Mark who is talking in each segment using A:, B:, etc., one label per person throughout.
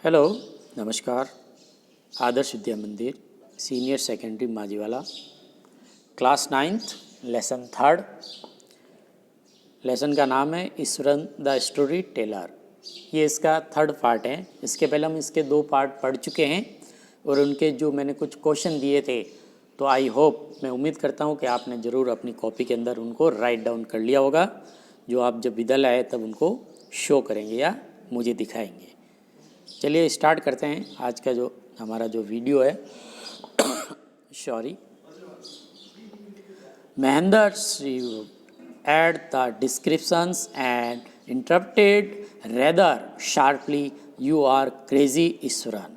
A: Hello, नमस्कार। Adarsh Vidya Mandir, senior secondary Majiwala, class 9th, lesson 3rd। Lesson का नाम है ईश्वरन द स्टोरी टेलर। ये इसका 3rd पार्ट है। इसके पहले हम इसके 2 पार्ट पढ़ चुके हैं और उनके जो मैंने कुछ क्वेश्चन दिए थे, तो आई होप, मैं उम्मीद करता हूँ कि आपने ज़रूर अपनी कॉपी के अंदर उनको राइट डाउन कर लिया होगा, जो आप जब विद्यालय आए तब उनको शो करेंगे या मुझे दिखाएंगे। चलिए स्टार्ट करते हैं आज का जो हमारा जो वीडियो है। Sorry. Mahendra sneered at the descriptions and interrupted rather sharply, you are crazy Ishwaran.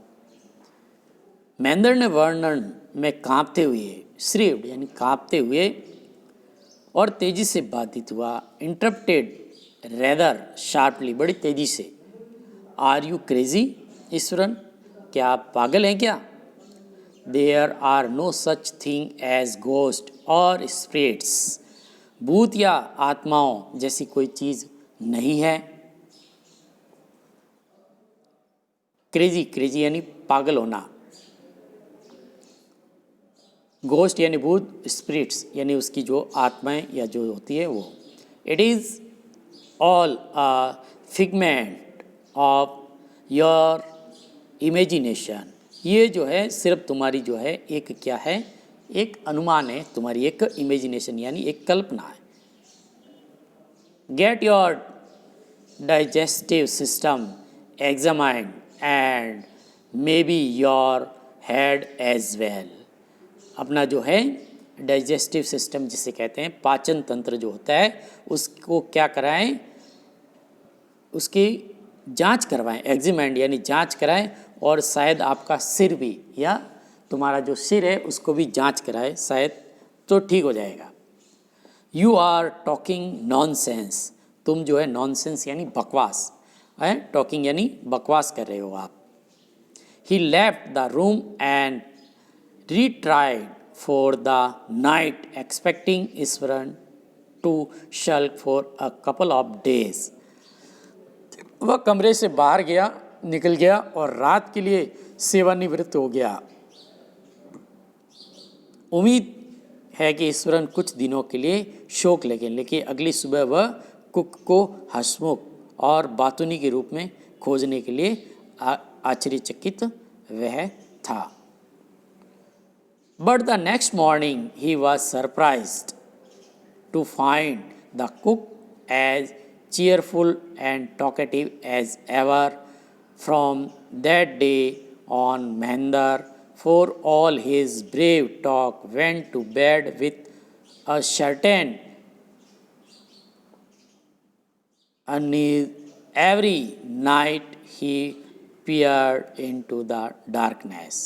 A: Mahendra ने वर्णन में कांपते हुए, श्रीव्ड यानी कांपते हुए और तेजी से बाधित हुआ, इंटरप्टेड रेदर शार्पली बड़ी तेजी से, आर यू क्रेजी ईश्वरन, क्या आप पागल हैं क्या? There are no such thing as ghost और स्पिरिट्स, भूत या आत्माओं जैसी कोई चीज नहीं है। क्रेजी, क्रेजी यानी पागल होना, गोस्ट यानी भूत, स्पिरिट्स यानी उसकी जो आत्माएं या जो होती है वो। It is all a figment of your imagination, ये जो है सिर्फ तुम्हारी जो है एक क्या है, एक अनुमान है, तुम्हारी एक इमेजिनेशन यानी एक कल्पना है। Get your digestive system examined and may be your head as well, अपना जो है डाइजेस्टिव सिस्टम जिसे कहते हैं पाचन तंत्र जो होता है, उसको क्या कराएं, उसकी जांच करवाएं, एग्जामाइंड यानी जांच कराएं, और शायद आपका सिर भी या तुम्हारा जो सिर है उसको भी जांच कराए, शायद तो ठीक हो जाएगा। यू आर टॉकिंग नॉनसेंस, तुम जो है नॉनसेंस यानी बकवास है, टॉकिंग यानी बकवास कर रहे हो आप। He left the room and retired for the night expecting Ishwaran to sulk for a couple of days, वह कमरे से बाहर गया, निकल गया और रात के लिए सेवानिवृत्त हो गया। उम्मीद है कि ईश्वरन कुछ दिनों के लिए शोक लगे, लेकिन अगली सुबह वह कुक को हंसमुख और बातूनी के रूप में खोजने के लिए आश्चर्यचकित वह था। But the next morning he was surprised to find the cook as cheerful and talkative as ever. From that day on, Mahendra, for all his brave talk, went to bed with a certain unease. Every night he peered into the darkness.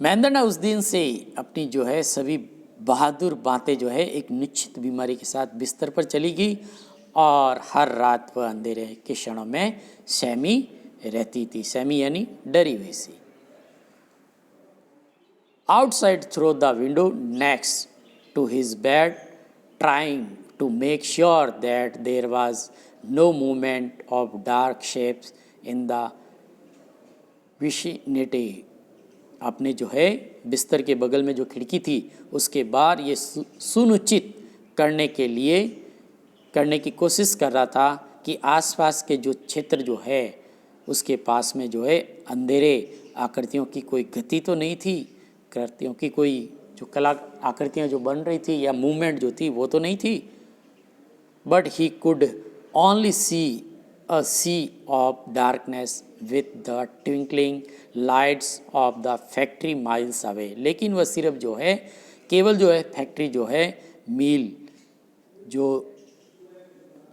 A: Mahendra ने उस दिन से अपनी जो है सभी बहादुर बातें जो है एक निश्चित बीमारी के साथ बिस्तर पर चली गई और हर रात वह अंधेरे के क्षणों में सहमी रहती थी। सहमी यानी डरी हुई सी। Outside through the window next to his bed, trying to make sure that there was no movement of dark shapes in the vicinity, अपने जो है बिस्तर के बगल में जो खिड़की थी उसके बाहर ये सुनिश्चित करने की कोशिश कर रहा था कि आसपास के जो क्षेत्र जो है उसके पास में जो है अंधेरे आकृतियों की कोई गति तो नहीं थी, आकृतियों की कोई जो कला आकृतियाँ जो बन रही थी या मूवमेंट जो थी वो तो नहीं थी। But he could only see a sea of darkness with the twinkling lights of the factory miles away, लेकिन वह सिर्फ जो है केवल जो है फैक्ट्री जो है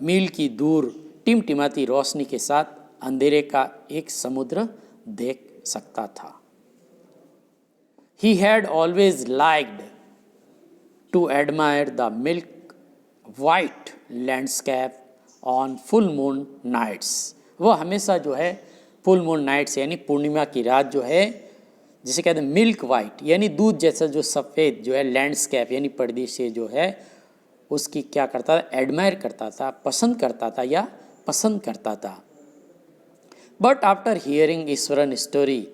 A: मील की दूर टिमटिमाती रोशनी के साथ अंधेरे का एक समुद्र देख सकता था। He had always liked to admire the milk white landscape on full moon nights, वह हमेशा जो है फुल मून नाइट्स यानी पूर्णिमा की रात जो है, जिसे कहते हैं मिल्क वाइट यानी दूध जैसा जो सफ़ेद जो है लैंडस्केप यानी परिदृश्य जो है उसकी क्या करता था, एडमायर करता था, पसंद करता था या पसंद करता था। But after hearing Iswaran's story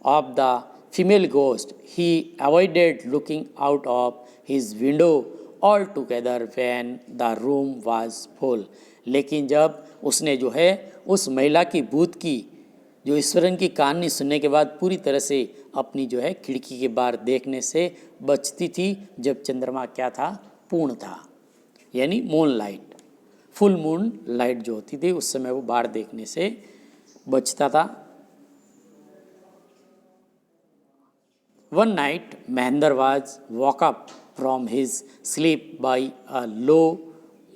A: of the female ghost, he avoided looking out of his window altogether when the room was full. लेकिन जब उसने जो है उस महिला की भूत की जो ईश्वरन की कहानी सुनने के बाद पूरी तरह से अपनी जो है खिड़की के बाहर देखने से बचती थी जब चंद्रमा क्या था, पूर्ण था, यानी moon light, full moon light जो होती थी उस समय वो बाहर देखने से बचता था। One night Mahendra was woke up from his sleep by a low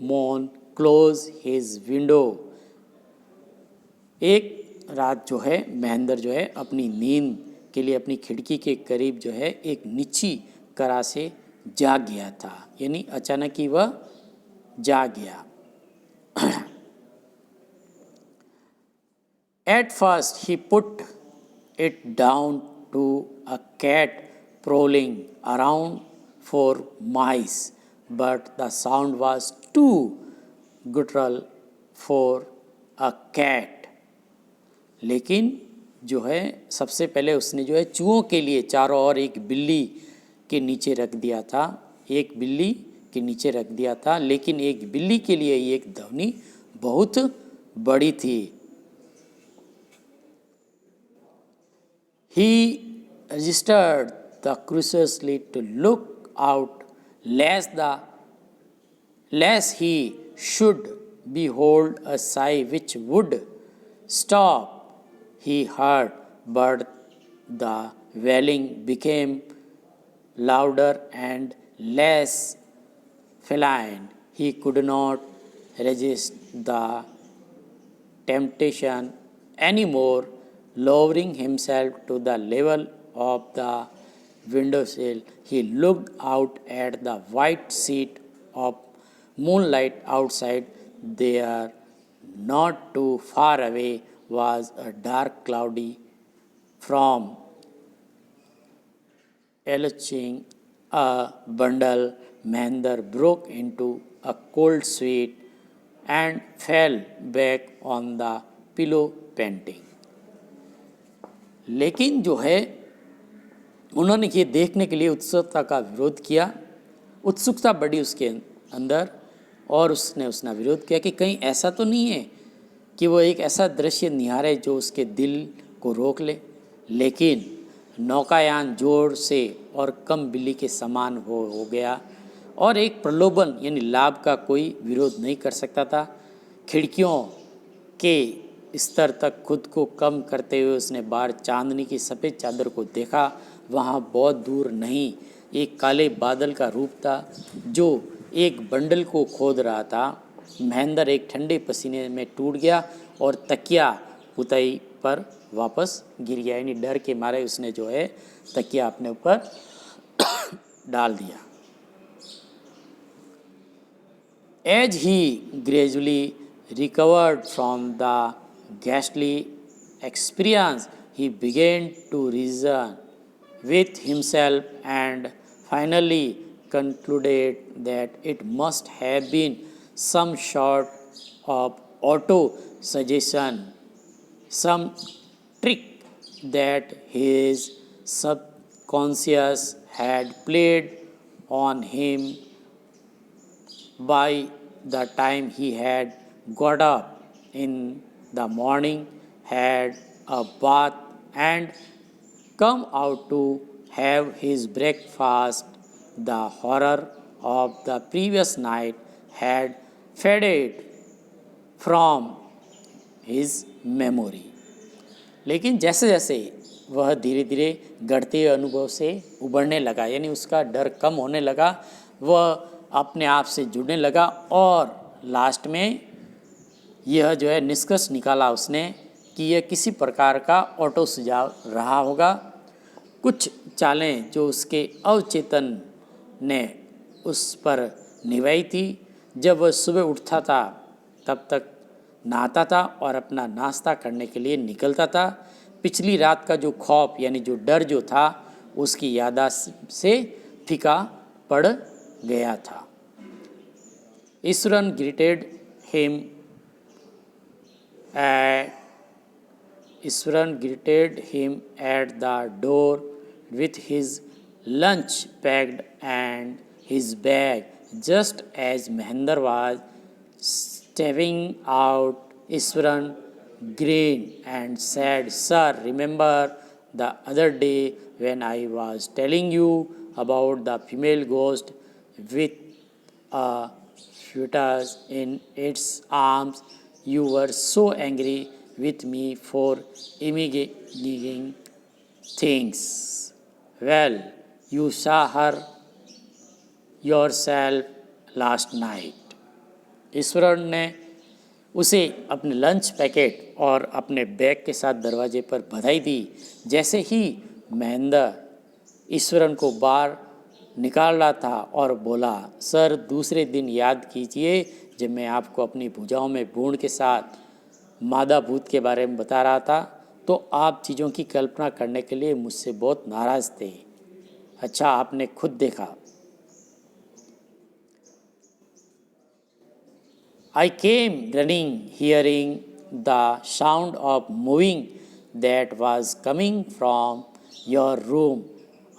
A: moan close his window. एक रात जो है महेंद्र जो है अपनी नींद के लिए अपनी खिड़की के करीब जो है एक नीची करा से जाग गया था, यानी अचानक ही वह जाग गया। At first he put it down to a cat prowling around for mice, but the sound was too guttural for a cat. लेकिन जो है सबसे पहले उसने जो है चूहों के लिए चारों ओर एक बिल्ली के नीचे रख दिया था, एक बिल्ली के नीचे रख दिया था, लेकिन एक बिल्ली के लिए एक ध्वनि बहुत बड़ी थी। He registered the curiously to look out lest he should behold a sigh which would stop. He heard, but the wailing became louder and less feline. He could not resist the temptation anymore. Lowering himself to the level of the windowsill, he looked out at the white sheet of moonlight outside. There, not too far away, was a dark cloudy from elching a bundle. Mehender broke into a cold sweat and fell back on the pillow panting. लेकिन जो है उन्होंने ये देखने के लिए उत्सुकता का विरोध किया, उत्सुकता बढ़ी उसके अंदर और उसने विरोध किया कि कहीं ऐसा तो नहीं है कि वो एक ऐसा दृश्य निहारे जो उसके दिल को रोक ले। लेकिन नौकायान जोर से और कम बिल्ली के समान हो गया और एक प्रलोभन यानी लाभ का कोई विरोध नहीं कर सकता था। खिड़कियों के स्तर तक खुद को कम करते हुए उसने बाहर चांदनी की सफ़ेद चादर को देखा। वहाँ बहुत दूर नहीं एक काले बादल का रूप था जो एक बंडल को खोद रहा था। महेंद्र एक ठंडे पसीने में टूट गया और तकिया पुताई पर वापस गिर गया, यानी डर के मारे उसने जो है तकिया अपने ऊपर डाल दिया। As he gradually recovered from the ghastly experience, he began to reason with himself and finally concluded that it must have been some sort of auto suggestion, some trick that his subconscious had played on him. By the time he had got up in the morning, had a bath, and come out to have his breakfast, the horror of the previous night had faded from his memory. लेकिन जैसे जैसे वह धीरे धीरे घटते हुए अनुभव से उबरने लगा, यानी उसका डर कम होने लगा, वह अपने आप से जुड़ने लगा और लास्ट में यह जो है निष्कर्ष निकाला उसने कि यह किसी प्रकार का ऑटो सुझाव रहा होगा। कुछ चालें जो उसके अवचेतन ने उस पर निभाई थी। जब वह सुबह उठता था तब तक नहाता था और अपना नाश्ता करने के लिए निकलता था। पिछली रात का जो खौफ यानी जो डर जो था उसकी याददाश्त से फीका पड़ गया था। Eswaran greeted him Eswaran greeted him at the door with his lunch packed and his bag. Just as Mahendra was stepping out, Iswaran grinned and said, "Sir, remember the other day when I was telling you about the female ghost with a fetus in its arms? You were so angry with me for imagining things. Well, you saw her yourself last night." Eswaran ने उसे अपने lunch packet और अपने bag के साथ दरवाजे पर बधाई दी। जैसे ही महेंद्र ईश्वरन को बाहर निकाल रहा था और बोला, "सर, दूसरे दिन याद कीजिए जब मैं आपको अपनी भुजाओं में भूण के साथ मादा भूत के बारे में बता रहा था, तो आप चीज़ों की कल्पना करने के लिए मुझसे बहुत नाराज़ थे। अच्छा, आपने खुद देखा। I came running, hearing the sound of moving that was coming from your room.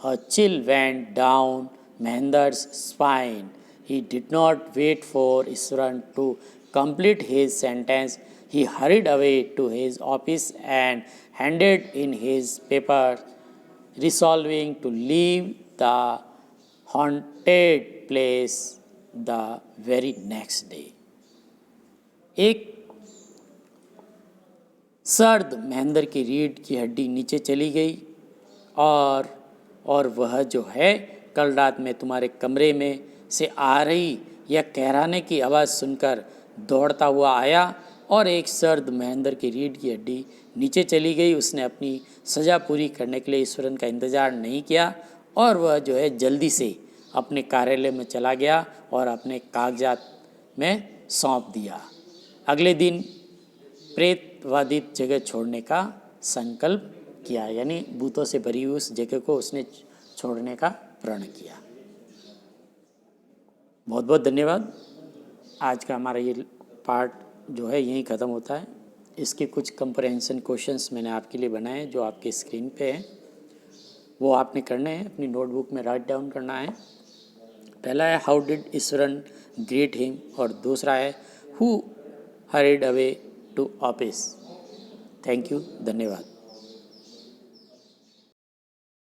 A: A chill went down Mahendra's spine. He did not wait for Iswaran to complete his sentence. He hurried away to his office and handed in his papers, resolving to leave the haunted place the very next day. एक सर्द महेंद्र की रीढ़ की हड्डी नीचे चली गई और वह जो है कल रात में तुम्हारे कमरे में से आ रही या कहराने की आवाज़ सुनकर दौड़ता हुआ आया और एक सर्द महेंद्र की रीढ़ की हड्डी नीचे चली गई। उसने अपनी सज़ा पूरी करने के लिए ईश्वरन का इंतज़ार नहीं किया और वह जो है जल्दी से अपने कार्यालय में चला गया और अपने कागजात में सौंप दिया। अगले दिन प्रेतवादित जगह छोड़ने का संकल्प किया, यानी भूतों से भरी हुई उस जगह को उसने छोड़ने का प्रण किया। बहुत बहुत धन्यवाद। आज का हमारा ये पार्ट जो है यहीं ख़त्म होता है। इसके कुछ कंप्रहेंशन क्वेश्चंस मैंने आपके लिए बनाए जो आपके स्क्रीन पे हैं, वो आपने करने हैं, अपनी नोटबुक में राइट डाउन करना है। पहला है how did Eswaran greet him और दूसरा है who hurried away to office. Thank you. धन्यवाद।